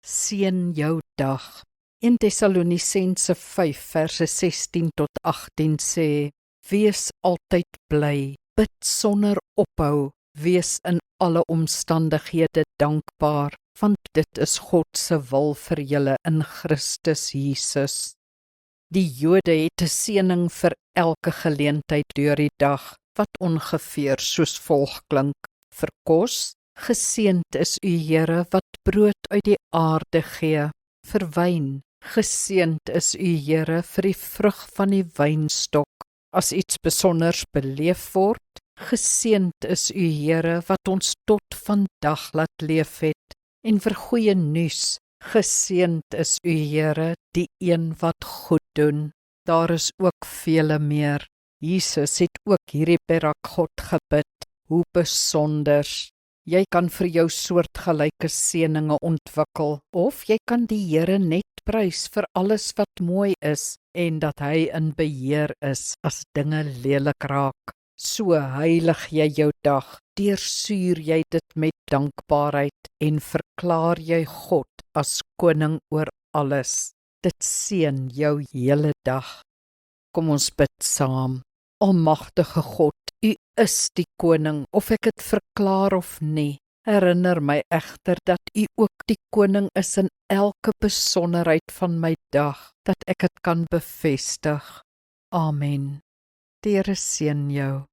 seën jou dag. 1 Tessalonisense 5 verse 16 tot 18 sê, wees altyd bly, bid sonder ophou, wees in alle omstandighede dankbaar, want dit is God se wil vir julle in Christus Jesus. Die Jode het 'n seëning vir elke geleentheid deur die dag, wat ongeveer soos volg klink. Vir kos, geseënd is u Here wat brood uit die aarde gee. Vir wyn, geseënd is u Here vir die vrug van die wynstok. As iets besonders beleef word, geseënd is u Here wat ons tot vandag laat leef het. En vir goeie nuus, geseënd is u Here, die een wat goed doen. Daar is ook vele meer. Jesus het ook hierdie Barak-God gebid. Hoe besonder. Jy kan vir jou soortgelyke seëninge ontwikkel, of jy kan die Here net prys vir alles wat mooi is, en dat hy in beheer is as dinge lelik raak. So heilig jy jou dag, deursuur jy dit met dankbaarheid, en verklaar jy God as koning oor alles. Dit seën jou hele dag. Kom ons bid saam. Almagtige God, u is die koning, of ek het verklaar of nie. Herinner my egter dat u ook die koning is in elke besonderheid van my dag, dat ek het kan bevestig. Amen. Die Here seën jou.